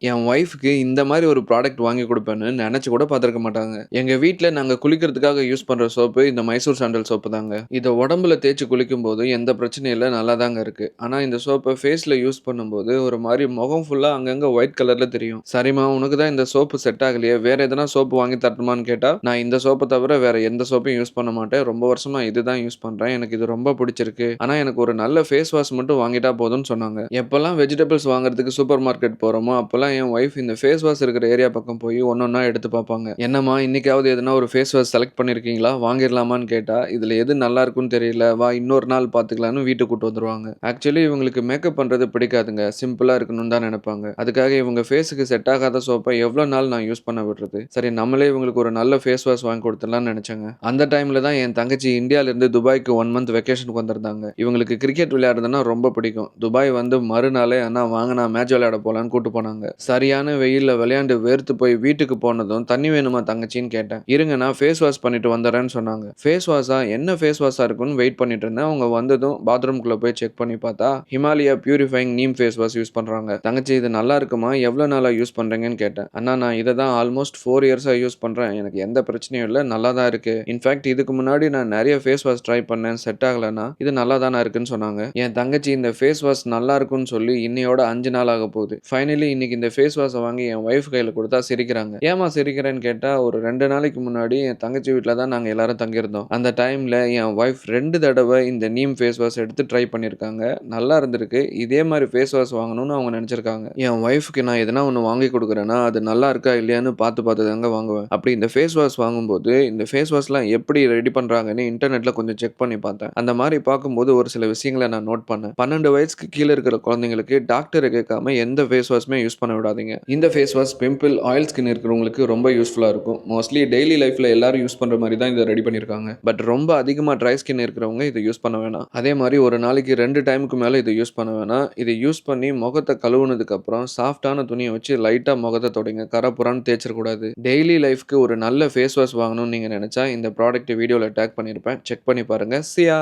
என் ஒய்ஃப்‌க்கு இந்த மாரி ஒரு ப்ராடக்ட் வாங்கி குடுப்பேன்னு நெனச்சு கூட பார்த்துருக்க மாட்டாங்க. எங்க வீட்ல நாங்க குளிக்கிறதுக்காக யூஸ் பண்ற சோப்பு இந்த மைசூர் சாண்டல் சோப்பு தாங்க. இத உடம்புல தேய்ச்சு குளிக்கும்போது எந்த பிரச்சனையும் இல்ல. நல்லா தாங்க இருக்கு. ஆனா இந்த சோப்ப ஃபேஸ்ல யூஸ் பண்ணும்போது ஒரு மாரி முகம் ஃபுல்லா அங்கங்க ஒயிட் கலர்ல தெரியும். சரிம்மா உனக்கு தான் இந்த சோப்பு செட் ஆகலையே. வேற எதனா சோப்பு வாங்கி தரட்டுமான்னு கேட்டா, நான் இந்த சோப்ப தவிர வேற எந்த சோப்பையும் யூஸ் பண்ண மாட்டேன். ரொம்ப வருஷமா இதுதான் யூஸ் பண்றேன். எனக்கு இது ரொம்ப புடிச்சிருக்கு. ஆனா எனக்கு ஒரு நல்ல ஃபேஸ் வாஷ் மட்டும் வாங்கிட்டா போதும்னு சொன்னாங்க. எப்பல்லாம் வெஜிடபிள்ஸ் வாங்குறதுக்கு சூப்பர் மார்க்கெட் போறோமோ, அப்பல்லாம் என் ஒய்ஃப் இந்த ஃபேஸ் வாஷ் இருக்கிற ஏரியா பக்கம் போய் ஒண்ணொண்ணா எடுத்து பார்ப்பாங்க. "என்னம்மா இன்னைக்காவது எதனா ஒரு ஃபேஸ் வாஷ் செலக்ட் பண்ணியிருக்கீங்களா? வாங்கிரலாமான்னு?" கேட்டா, "இதுல எது நல்லா இருக்கும்னு தெரியல. வா இன்னொரு நாள் பார்த்துக்கலான்னு" வீட்டுக்கு கூட்டு வந்துருவாங்க. ஆக்சுவலி இவங்களுக்கு மேக்கப் பண்றது பிடிக்காதுங்க. சிம்பிளா இருக்கணும்னு தான் நெனைப்பாங்க. அதுக்காக இவங்க ஃபேஸ்‌க்கு செட் ஆகாத சோப்ப எவ்வளோ நாள் நான் யூஸ் பண்ண விடுறது? சரி நம்மளே இவங்களுக்கு ஒரு நல்ல ஃபேஸ் வாஷ் வாங்கி குடுத்துடலாம்னு நெனைச்சேங்க. அந்த டைம்ல தான் என் தங்கச்சி இந்தியாலருந்து துபாய்க்கு 1 மந்த் வெக்கேஷனுக்கு வந்திருந்தாங்க. இவங்களுக்கு கிரிக்கெட் விளையாடுறதுன்னா ரொம்ப பிடிக்கும். துபாய் வந்து மறுநாளே "அண்ணா வாங்கண்ணா மேட்ச் விளையாட போலான்னு" கூட்டு போனாங்க. சரியான வெயில்ல விளையாண்டு வேர்த்து போய் வீட்டுக்கு போனதும், "தண்ணி வேணுமா தங்கச்சின்னு?" கேட்டேன். "இருங்க நான் ஃபேஸ் வாஷ் பண்ணிட்டு வந்துர்றேன்னு" சொன்னாங்க. ஃபேஸ் வாஷா? என்ன ஃபேஸ் வாஷா இருக்கும்னு வெயிட் பண்ணிட்டு இருந்தேன். அவங்க வந்ததும் பாத்ரூம்குள்ள போய் செக் பண்ணி பார்த்தா, Himalaya purifying neem face wash use பண்றாங்க. "தங்கச்சி இது நல்லா இருக்குமா? எவ்வளோ நாளா யூஸ் பண்றீங்கன்னு?" கேட்டேன். "அண்ணா நான் இத தான் ஆல்மோஸ்ட் 4 இயர்ஸா யூஸ் பண்றேன். எனக்கு எந்த பிரச்சனையும் இல்ல. நல்லா தான் இருக்கு. இன்ஃபாக்ட் இதுக்கு முன்னாடி நான் நெறைய ஃபேஸ் வாஷ் ட்ரை பண்ணேன். செட் ஆகலண்ணா. இது நல்லா தாண்ணா இருக்குன்னு" சொன்னாங்க. என் தங்கச்சி இந்த ஃபேஸ் வாஷ் நல்லா இருக்குன்னு சொல்லி இன்னையோட 5 நாள் ஆகப்போகுது. ஃபைனலி இன்னைக்கு இந்த ஃபேஸ் வாஷ வாங்கி என் ஒய்ஃப் கையில குடுத்தா சிரிக்கிறாங்க. "ஏம்மா சிரிக்கிறேன்னு?" கேட்டா, ஒரு 2 நாளைக்கு முன்னாடி என் தங்கச்சி வீட்ல தான் நாங்க எல்லாரும் தங்கியிருந்தோம். அந்த டைம்ல என் ஒய்ஃப் 2 தடவ இந்த நீம் ஃபேஸ் வாஷ் எடுத்து ட்ரை பண்ணியிருக்காங்க. நல்லா இருந்திருக்கு. இதே மாரி ஃபேஸ் வாஷ் வாங்கணும்னு அவங்க நெனச்சிருக்காங்க. என் ஒய்ஃப்‌க்கு நான் எதனா ஒண்ணு வாங்கி குடுக்குறேன்னா, அது நல்லா இருக்கா இல்லையான்னு பார்த்து பார்த்து தாங்க வாங்குவேன். அப்படி இந்த ஃபேஸ் வாஷ் வாங்கும்போது, இந்த ஃபேஸ் வாஷ்லாம் எப்படி ரெடி பண்றாங்கன்னு இன்டர்நெட்ல கொஞ்சம் செக் பண்ணி பார்த்தேன். அந்த மாரி பார்க்கும்போது ஒரு சில விஷயங்கள நான் நோட் பண்ணேன். 12 வயசுக்கு கீழ இருக்கிற குழந்தைங்களுக்கு டாக்டர கேட்காம எந்த ஃபேஸ் வாஷுமே யூஸ் பண்ண விடாதீங்க. இந்த face wash pimple, oil skin இருக்கிறவங்களுக்கு ரொம்ப யூஸ்ஃபுல்லா இருக்கும். மோஸ்ட்லி டெய்லி லைஃப்ல எல்லாரும் யூஸ் பண்ற மாரி தான் இத ரெடி பண்ணியிருக்காங்க. பட் ரொம்ப அதிகமா ட்ரை ஸ்கின் இருக்கிறவங்க இத யூஸ் பண்ண வேணாம். அதே மாரி ஒரு நாளைக்கு 2 டைமுக்கு மேல இத யூஸ் பண்ண வேணாம். இத யூஸ் பண்ணி முகத்த கழுவுனதுக்கு அப்புறம் சாஃப்ட்டான துணிய வச்சு லைட்டா முகத்த தொடைங்க. கரபுரான்னு தேய்ச்சிறக்கூடாது. டெய்லி லைஃப்க்கு ஒரு நல்ல ஃபேஸ் வாஷ் வாங்கணும்னு நீங்க நெனச்சா இந்த ப்ராடக்ட்ட வீடியோல டேக் பண்ணியிருப்பேன். செக் பண்ணி பாருங்க. சியா